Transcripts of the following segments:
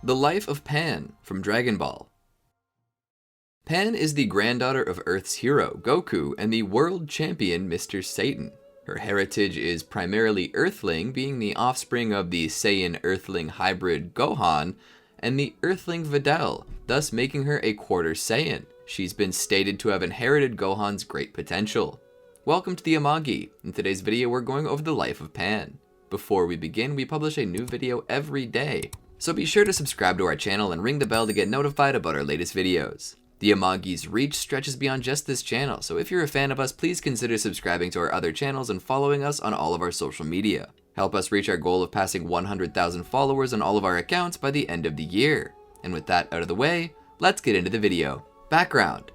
The Life of Pan from Dragon Ball. Pan is the granddaughter of Earth's hero, Goku, and the world champion, Mr. Satan. Her heritage is primarily Earthling, being the offspring of the Saiyan-Earthling hybrid Gohan, and the Earthling Videl, thus making her a quarter-Saiyan. She's been stated to have inherited Gohan's great potential. Welcome to the Amagi. In today's video, we're going over the life of Pan. Before we begin, we publish a new video every day, so be sure to subscribe to our channel and ring the bell to get notified about our latest videos. The Amagi's reach stretches beyond just this channel, so if you're a fan of us, please consider subscribing to our other channels and following us on all of our social media. Help us reach our goal of passing 100,000 followers on all of our accounts by the end of the year. And with that out of the way, let's get into the video. Background.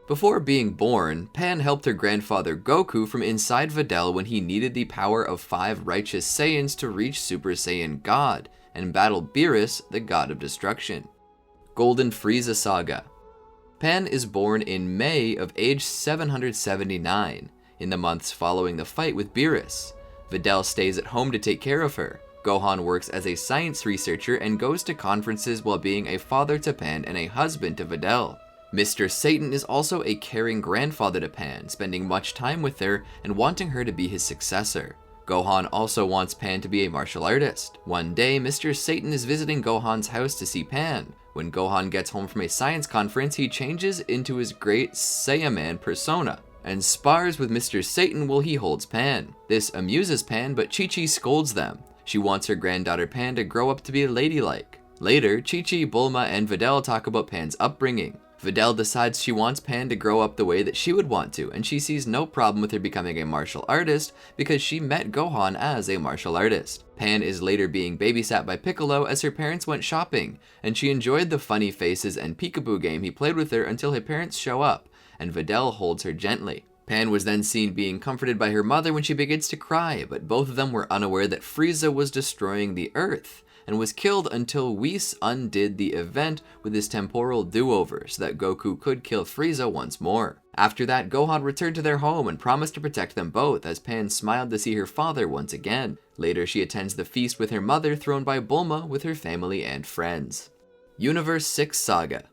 Before being born, Pan helped her grandfather Goku from inside Videl when he needed the power of 5 righteous Saiyans to reach Super Saiyan God and battle Beerus, the god of destruction. Golden Frieza Saga. Pan is born in May of age 779, in the months following the fight with Beerus. Videl stays at home to take care of her. Gohan works as a science researcher and goes to conferences while being a father to Pan and a husband to Videl. Mr. Satan is also a caring grandfather to Pan, spending much time with her and wanting her to be his successor. Gohan also wants Pan to be a martial artist. One day, Mr. Satan is visiting Gohan's house to see Pan. When Gohan gets home from a science conference, he changes into his great Saiyaman persona and spars with Mr. Satan while he holds Pan. This amuses Pan, but Chi-Chi scolds them. She wants her granddaughter Pan to grow up to be ladylike. Later, Chi-Chi, Bulma, and Videl talk about Pan's upbringing. Videl decides she wants Pan to grow up the way that she would want to, and she sees no problem with her becoming a martial artist because she met Gohan as a martial artist. Pan is later being babysat by Piccolo as her parents went shopping, and she enjoyed the funny faces and peekaboo game he played with her until her parents show up, and Videl holds her gently. Pan was then seen being comforted by her mother when she begins to cry, but both of them were unaware that Frieza was destroying the Earth, and was killed until Whis undid the event with his temporal do-over so that Goku could kill Frieza once more. After that, Gohan returned to their home and promised to protect them both as Pan smiled to see her father once again. Later, she attends the feast with her mother thrown by Bulma with her family and friends. Universe 6 Saga.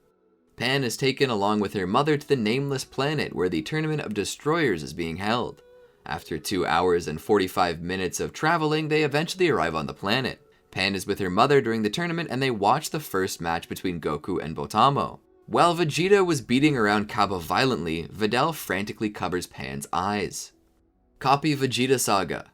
Pan is taken along with her mother to the nameless planet where the Tournament of Destroyers is being held. After 2 hours and 45 minutes of traveling, they eventually arrive on the planet. Pan is with her mother during the tournament and they watch the first match between Goku and Botamo. While Vegeta was beating around Kaba violently, Videl frantically covers Pan's eyes. Copy-Vegeta Saga.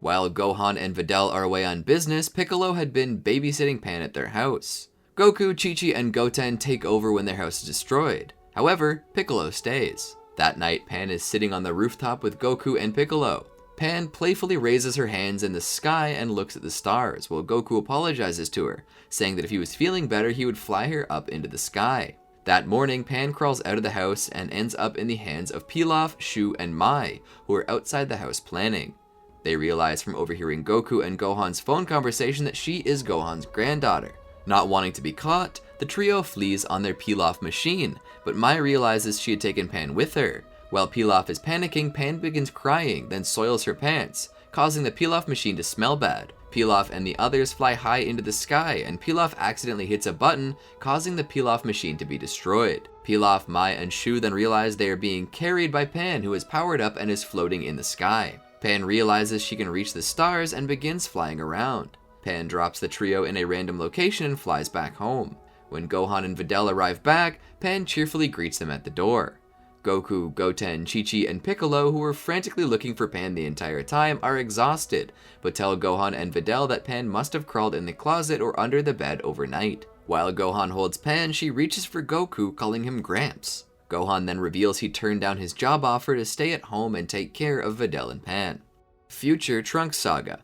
While Gohan and Videl are away on business, Piccolo had been babysitting Pan at their house. Goku, Chi-Chi, and Goten take over when their house is destroyed. However, Piccolo stays. That night, Pan is sitting on the rooftop with Goku and Piccolo. Pan playfully raises her hands in the sky and looks at the stars, while Goku apologizes to her, saying that if he was feeling better, he would fly her up into the sky. That morning, Pan crawls out of the house and ends up in the hands of Pilaf, Shu, and Mai, who are outside the house planning. They realize from overhearing Goku and Gohan's phone conversation that she is Gohan's granddaughter. Not wanting to be caught, the trio flees on their Pilaf machine, but Mai realizes she had taken Pan with her. While Pilaf is panicking, Pan begins crying, then soils her pants, causing the Pilaf machine to smell bad. Pilaf and the others fly high into the sky, and Pilaf accidentally hits a button, causing the Pilaf machine to be destroyed. Pilaf, Mai, and Shu then realize they are being carried by Pan, who is powered up and is floating in the sky. Pan realizes she can reach the stars and begins flying around. Pan drops the trio in a random location and flies back home. When Gohan and Videl arrive back, Pan cheerfully greets them at the door. Goku, Goten, Chi-Chi, and Piccolo, who were frantically looking for Pan the entire time, are exhausted, but tell Gohan and Videl that Pan must have crawled in the closet or under the bed overnight. While Gohan holds Pan, she reaches for Goku, calling him Gramps. Gohan then reveals he turned down his job offer to stay at home and take care of Videl and Pan. Future Trunks Saga.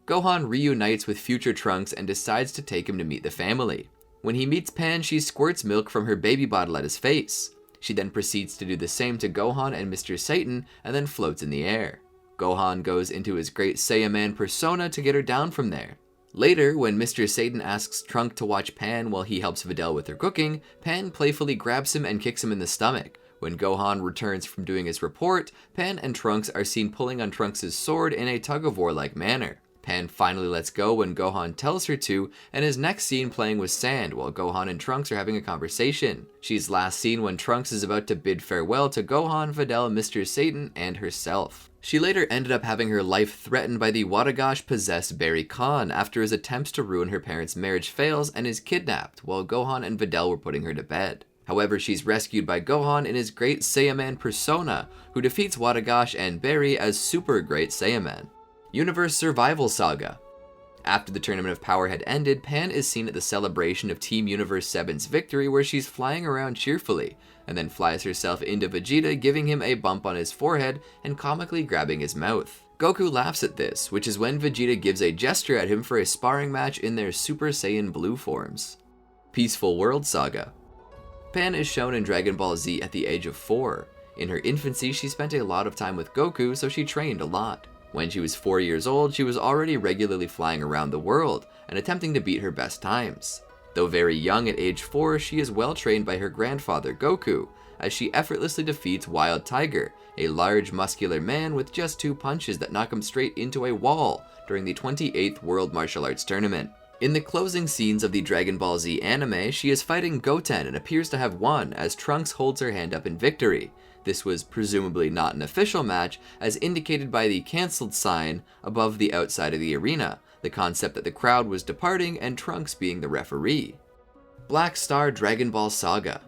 Gohan reunites with Future Trunks and decides to take him to meet the family. When he meets Pan, she squirts milk from her baby bottle at his face. She then proceeds to do the same to Gohan and Mr. Satan and then floats in the air. Gohan goes into his great Saiyaman persona to get her down from there. Later, when Mr. Satan asks Trunk to watch Pan while he helps Videl with her cooking, Pan playfully grabs him and kicks him in the stomach. When Gohan returns from doing his report, Pan and Trunks are seen pulling on Trunks' sword in a tug-of-war-like manner. Pan finally lets go when Gohan tells her to, and is next seen playing with sand while Gohan and Trunks are having a conversation. She's last seen when Trunks is about to bid farewell to Gohan, Videl, Mr. Satan, and herself. She later ended up having her life threatened by the Wadagash-possessed Barry Khan after his attempts to ruin her parents' marriage fails and is kidnapped while Gohan and Videl were putting her to bed. However, she's rescued by Gohan in his Great Saiyaman persona, who defeats Wadagash and Barry as Super Great Saiyaman. Universe Survival Saga. After the Tournament of Power had ended, Pan is seen at the celebration of Team Universe 7's victory where she's flying around cheerfully, and then flies herself into Vegeta, giving him a bump on his forehead and comically grabbing his mouth. Goku laughs at this, which is when Vegeta gives a gesture at him for a sparring match in their Super Saiyan Blue forms. Peaceful World Saga. Pan is shown in Dragon Ball Z at the age of 4. In her infancy, she spent a lot of time with Goku, so she trained a lot. When she was 4 years old, she was already regularly flying around the world and attempting to beat her best times. Though very young at age 4, she is well trained by her grandfather Goku, as she effortlessly defeats Wild Tiger, a large muscular man with just 2 punches that knock him straight into a wall during the 28th World Martial Arts Tournament. In the closing scenes of the Dragon Ball Z anime, she is fighting Goten and appears to have won as Trunks holds her hand up in victory. This was presumably not an official match, as indicated by the cancelled sign above the outside of the arena, the concept that the crowd was departing and Trunks being the referee. Black Star Dragon Ball Saga.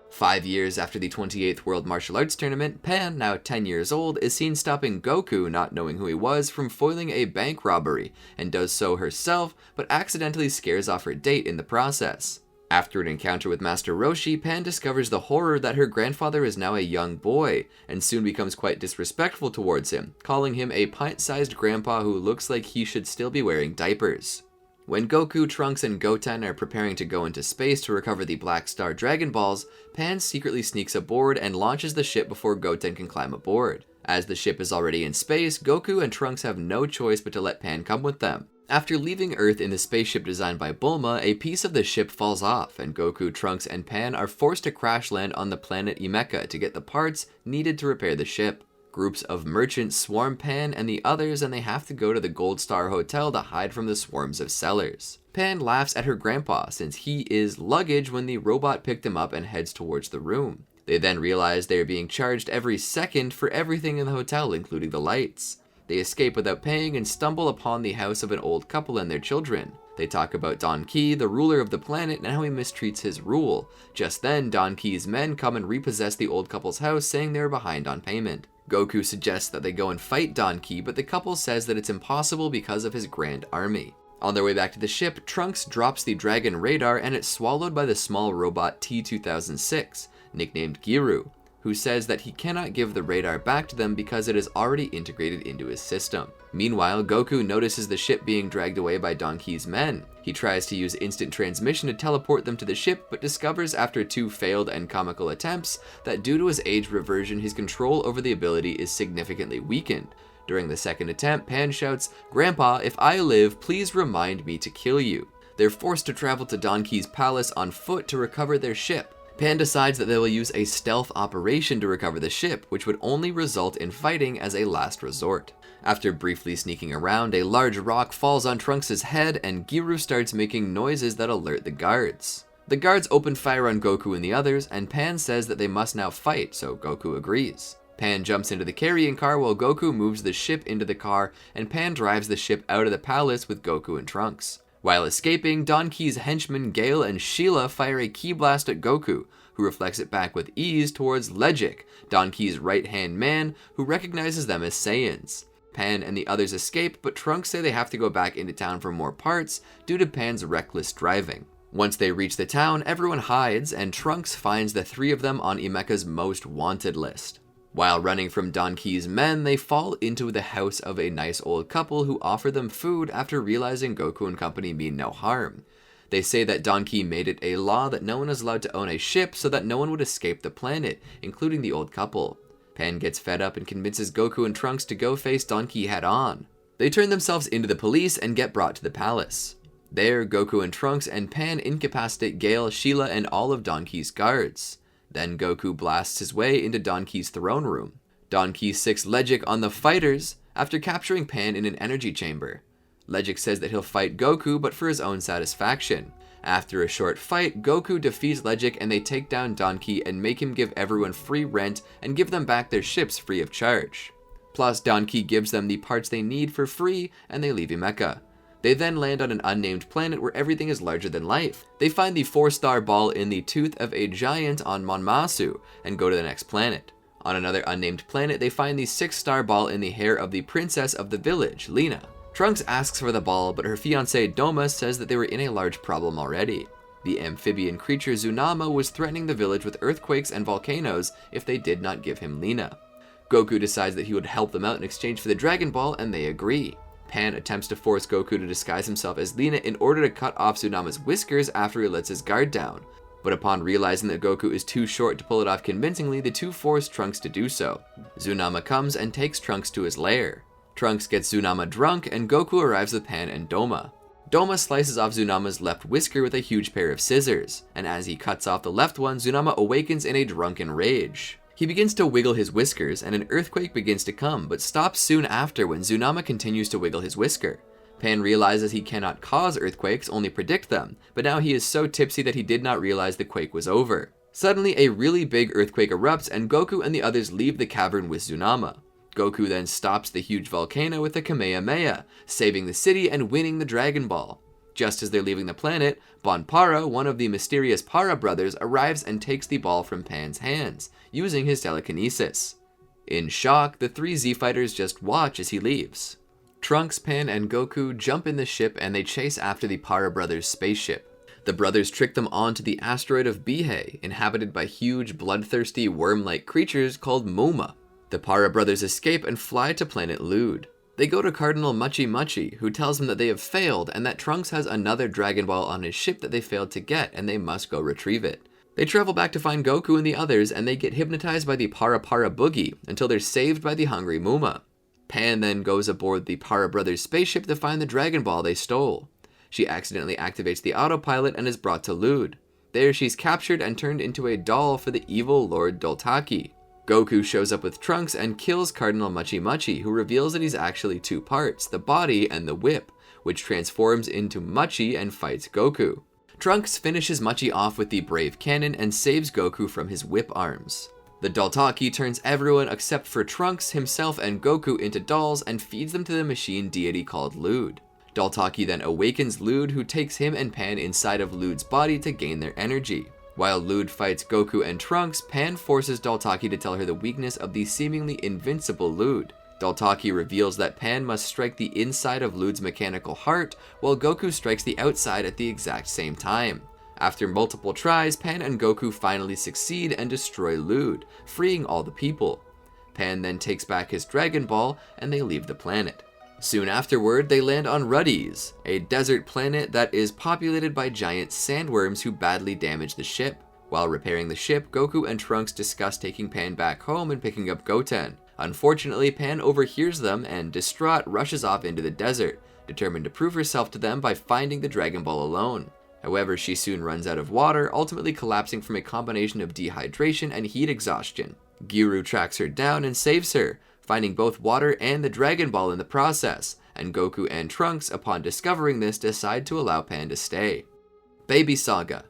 5 years after the 28th World Martial Arts Tournament, Pan, now 10 years old, is seen stopping Goku, not knowing who he was, from foiling a bank robbery, and does so herself, but accidentally scares off her date in the process. After an encounter with Master Roshi, Pan discovers the horror that her grandfather is now a young boy, and soon becomes quite disrespectful towards him, calling him a pint-sized grandpa who looks like he should still be wearing diapers. When Goku, Trunks, and Goten are preparing to go into space to recover the Black Star Dragon Balls, Pan secretly sneaks aboard and launches the ship before Goten can climb aboard. As the ship is already in space, Goku and Trunks have no choice but to let Pan come with them. After leaving Earth in the spaceship designed by Bulma, a piece of the ship falls off, and Goku, Trunks, and Pan are forced to crash land on the planet Emeka to get the parts needed to repair the ship. Groups of merchants swarm Pan and the others, and they have to go to the Gold Star Hotel to hide from the swarms of sellers. Pan laughs at her grandpa since he is luggage when the robot picked him up and heads towards the room. They then realize they are being charged every second for everything in the hotel, including the lights. They escape without paying and stumble upon the house of an old couple and their children. They talk about Don Key, the ruler of the planet, and how he mistreats his rule. Just then, Don Key's men come and repossess the old couple's house, saying they are behind on payment. Goku suggests that they go and fight Don Key, but the couple says that it's impossible because of his grand army. On their way back to the ship, Trunks drops the Dragon radar and it's swallowed by the small robot T-2006, nicknamed Giru, who says that he cannot give the radar back to them because it is already integrated into his system. Meanwhile, Goku notices the ship being dragged away by Don Key's men. He tries to use instant transmission to teleport them to the ship, but discovers after 2 failed and comical attempts that due to his age reversion, his control over the ability is significantly weakened. During the second attempt, Pan shouts, "Grandpa, if I live, please remind me to kill you." They're forced to travel to Don Key's palace on foot to recover their ship. Pan decides that they will use a stealth operation to recover the ship, which would only result in fighting as a last resort. After briefly sneaking around, a large rock falls on Trunks' head and Giru starts making noises that alert the guards. The guards open fire on Goku and the others, and Pan says that they must now fight, so Goku agrees. Pan jumps into the carrying car while Goku moves the ship into the car, and Pan drives the ship out of the palace with Goku and Trunks. While escaping, Don Key's henchmen Gale and Sheila fire a ki blast at Goku, who reflects it back with ease towards Legic, Don Key's right-hand man, who recognizes them as Saiyans. Pan and the others escape, but Trunks say they have to go back into town for more parts due to Pan's reckless driving. Once they reach the town, everyone hides, and Trunks finds the 3 of them on Emeka's most wanted list. While running from Don Key's men, they fall into the house of a nice old couple who offer them food after realizing Goku and company mean no harm. They say that Don Key made it a law that no one is allowed to own a ship so that no one would escape the planet, including the old couple. Pan gets fed up and convinces Goku and Trunks to go face Don Key head on. They turn themselves into the police and get brought to the palace. There, Goku and Trunks and Pan incapacitate Gale, Sheila, and all of Don Key's guards. Then Goku blasts his way into Don Key's throne room. Don Key sicks Legic on the fighters after capturing Pan in an energy chamber. Legic says that he'll fight Goku, but for his own satisfaction. After a short fight, Goku defeats Legic and they take down Don Key and make him give everyone free rent and give them back their ships free of charge. Plus, Don Key gives them the parts they need for free and they leave Emeka. They then land on an unnamed planet where everything is larger than life. They find the 4-star ball in the tooth of a giant on Monmasu and go to the next planet. On another unnamed planet, they find the 6-star ball in the hair of the princess of the village, Lina. Trunks asks for the ball, but her fiancé Doma says that they were in a large problem already. The amphibian creature Zunama was threatening the village with earthquakes and volcanoes if they did not give him Lina. Goku decides that he would help them out in exchange for the Dragon Ball, and they agree. Pan attempts to force Goku to disguise himself as Lina in order to cut off Tsunama's whiskers after he lets his guard down. But upon realizing that Goku is too short to pull it off convincingly, the two force Trunks to do so. Tsunama comes and takes Trunks to his lair. Trunks gets Tsunama drunk and Goku arrives with Pan and Doma. Doma slices off Tsunama's left whisker with a huge pair of scissors, and as he cuts off the left one, Tsunama awakens in a drunken rage. He begins to wiggle his whiskers, and an earthquake begins to come, but stops soon after when Tsunama continues to wiggle his whisker. Pan realizes he cannot cause earthquakes, only predict them, but now he is so tipsy that he did not realize the quake was over. Suddenly, a really big earthquake erupts, and Goku and the others leave the cavern with Tsunama. Goku then stops the huge volcano with a Kamehameha, saving the city and winning the Dragon Ball. Just as they're leaving the planet, Bonpara, one of the mysterious Para brothers, arrives and takes the ball from Pan's hands, using his telekinesis. In shock, the three Z-Fighters just watch as he leaves. Trunks, Pan, and Goku jump in the ship and they chase after the Para brothers' spaceship. The brothers trick them onto the asteroid of Bihei, inhabited by huge, bloodthirsty, worm-like creatures called Moma. The Para brothers escape and fly to planet Lude. They go to Cardinal Muchi Muchi, who tells them that they have failed and that Trunks has another Dragon Ball on his ship that they failed to get and they must go retrieve it. They travel back to find Goku and the others and they get hypnotized by the Para Para Boogie until they're saved by the hungry Muma. Pan then goes aboard the Para brothers' spaceship to find the Dragon Ball they stole. She accidentally activates the autopilot and is brought to Lude. There she's captured and turned into a doll for the evil Lord Doltaki. Goku shows up with Trunks and kills Cardinal Muchi Muchi, who reveals that he's actually two parts, the body and the whip, which transforms into Muchi and fights Goku. Trunks finishes Muchi off with the Brave Cannon and saves Goku from his whip arms. The Doltaki turns everyone except for Trunks, himself, and Goku into dolls and feeds them to the machine deity called Lude. Doltaki then awakens Lude, who takes him and Pan inside of Lude's body to gain their energy. While Lude fights Goku and Trunks, Pan forces Doltaki to tell her the weakness of the seemingly invincible Lude. Doltaki reveals that Pan must strike the inside of Lude's mechanical heart, while Goku strikes the outside at the exact same time. After multiple tries, Pan and Goku finally succeed and destroy Lude, freeing all the people. Pan then takes back his Dragon Ball, and they leave the planet. Soon afterward, they land on Ruddies, a desert planet that is populated by giant sandworms who badly damage the ship. While repairing the ship, Goku and Trunks discuss taking Pan back home and picking up Goten. Unfortunately, Pan overhears them and, distraught, rushes off into the desert, determined to prove herself to them by finding the Dragon Ball alone. However, she soon runs out of water, ultimately collapsing from a combination of dehydration and heat exhaustion. Giru tracks her down and saves her, finding both water and the Dragon Ball in the process, and Goku and Trunks, upon discovering this, decide to allow Pan to stay. Baby Saga.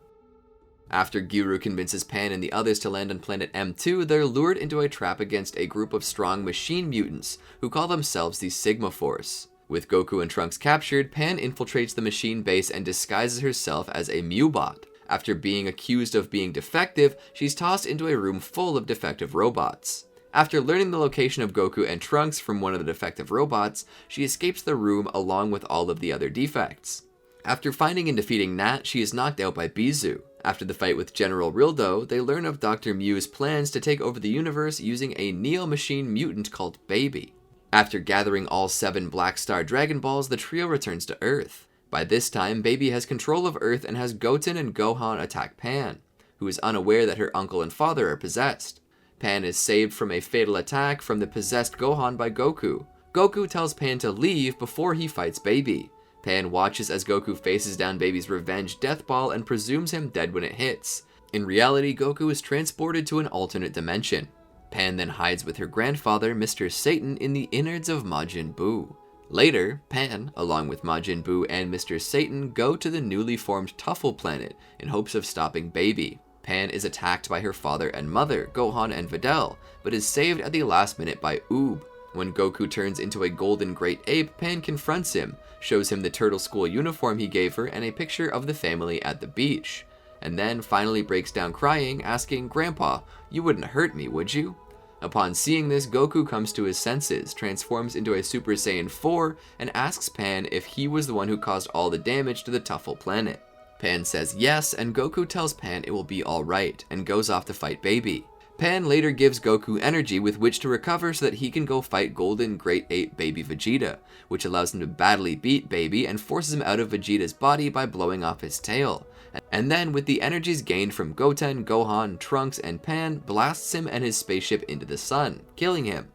After Giru convinces Pan and the others to land on planet M2, they're lured into a trap against a group of strong machine mutants who call themselves the Sigma Force. With Goku and Trunks captured, Pan infiltrates the machine base and disguises herself as a Mewbot. After being accused of being defective, she's tossed into a room full of defective robots. After learning the location of Goku and Trunks from one of the defective robots, she escapes the room along with all of the other defects. After finding and defeating Nat, she is knocked out by Bizu. After the fight with General Rildo, they learn of Dr. Mew's plans to take over the universe using a Neo-Machine mutant called Baby. After gathering all 7 Black Star Dragon Balls, the trio returns to Earth. By this time, Baby has control of Earth and has Goten and Gohan attack Pan, who is unaware that her uncle and father are possessed. Pan is saved from a fatal attack from the possessed Gohan by Goku. Goku tells Pan to leave before he fights Baby. Pan watches as Goku faces down Baby's revenge death ball and presumes him dead when it hits. In reality, Goku is transported to an alternate dimension. Pan then hides with her grandfather, Mr. Satan, in the innards of Majin Buu. Later, Pan, along with Majin Buu and Mr. Satan, go to the newly formed Tuffle planet in hopes of stopping Baby. Pan is attacked by her father and mother, Gohan and Videl, but is saved at the last minute by Oob. When Goku turns into a golden great ape, Pan confronts him, shows him the turtle school uniform he gave her and a picture of the family at the beach, and then finally breaks down crying, asking, "Grandpa, you wouldn't hurt me, would you?" Upon seeing this, Goku comes to his senses, transforms into a Super Saiyan 4, and asks Pan if he was the one who caused all the damage to the Tuffle planet. Pan says yes, and Goku tells Pan it will be alright, and goes off to fight Baby. Pan later gives Goku energy with which to recover so that he can go fight Golden Great Ape Baby Vegeta, which allows him to badly beat Baby and forces him out of Vegeta's body by blowing off his tail. And then, with the energies gained from Goten, Gohan, Trunks, and Pan, blasts him and his spaceship into the sun, killing him.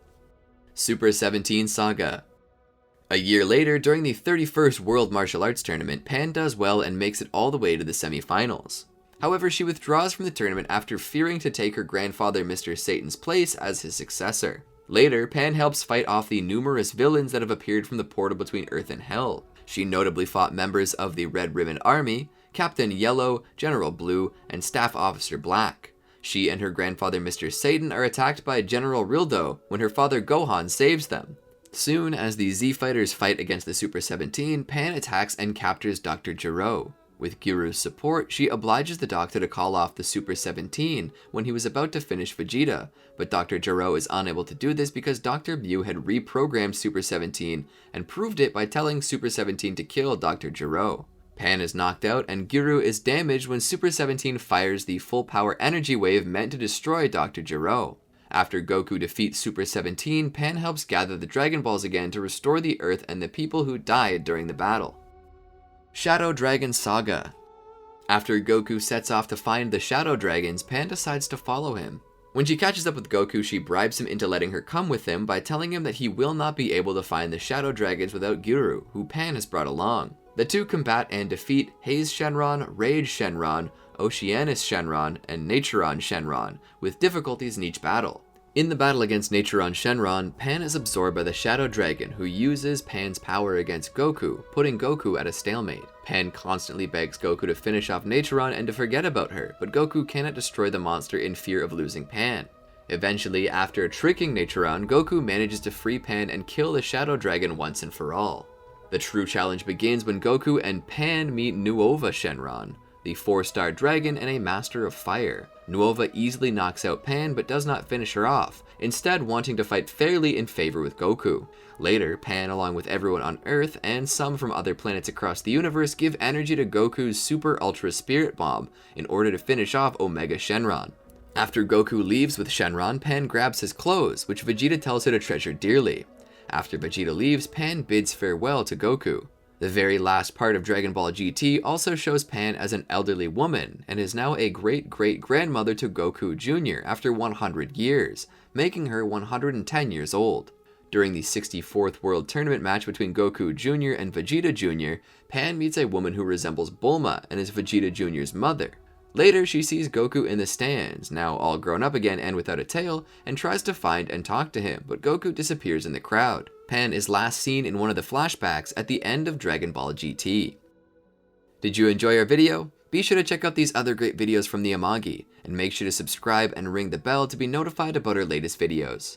Super 17 Saga. A year later, during the 31st World Martial Arts Tournament, Pan does well and makes it all the way to the semi-finals. However, she withdraws from the tournament after fearing to take her grandfather Mr. Satan's place as his successor. Later, Pan helps fight off the numerous villains that have appeared from the portal between Earth and Hell. She notably fought members of the Red Ribbon Army, Captain Yellow, General Blue, and Staff Officer Black. She and her grandfather Mr. Satan are attacked by General Rildo when her father Gohan saves them. Soon, as the Z-Fighters fight against the Super 17, Pan attacks and captures Dr. Gero. With Gyru's support, she obliges the Doctor to call off the Super 17 when he was about to finish Vegeta, but Dr. Gero is unable to do this because Dr. Mew had reprogrammed Super 17 and proved it by telling Super 17 to kill Dr. Gero. Pan is knocked out and Gyru is damaged when Super 17 fires the full power energy wave meant to destroy Dr. Gero. After Goku defeats Super 17, Pan helps gather the Dragon Balls again to restore the Earth and the people who died during the battle. Shadow Dragon Saga. After Goku sets off to find the Shadow Dragons, Pan decides to follow him. When she catches up with Goku, she bribes him into letting her come with him by telling him that he will not be able to find the Shadow Dragons without Gyru, who Pan has brought along. The two combat and defeat Haze Shenron, Rage Shenron, Oceanus Shenron, and Naturon Shenron, with difficulties in each battle. In the battle against Naturon Shenron, Pan is absorbed by the Shadow Dragon, who uses Pan's power against Goku, putting Goku at a stalemate. Pan constantly begs Goku to finish off Naturon and to forget about her, but Goku cannot destroy the monster in fear of losing Pan. Eventually, after tricking Naturon, Goku manages to free Pan and kill the Shadow Dragon once and for all. The true challenge begins when Goku and Pan meet Nuova Shenron, the 4-star dragon and a master of fire. Nuova easily knocks out Pan but does not finish her off, instead wanting to fight fairly in favor with Goku. Later, Pan, along with everyone on Earth and some from other planets across the universe, give energy to Goku's Super Ultra Spirit Bomb in order to finish off Omega Shenron. After Goku leaves with Shenron, Pan grabs his clothes, which Vegeta tells her to treasure dearly. After Vegeta leaves, Pan bids farewell to Goku. The very last part of Dragon Ball GT also shows Pan as an elderly woman, and is now a great-great-grandmother to Goku Jr. after 100 years, making her 110 years old. During the 64th World Tournament match between Goku Jr. and Vegeta Jr., Pan meets a woman who resembles Bulma and is Vegeta Jr.'s mother. Later, she sees Goku in the stands, now all grown up again and without a tail, and tries to find and talk to him, but Goku disappears in the crowd. Pan is last seen in one of the flashbacks at the end of Dragon Ball GT. Did you enjoy our video? Be sure to check out these other great videos from the Amagi, and make sure to subscribe and ring the bell to be notified about our latest videos.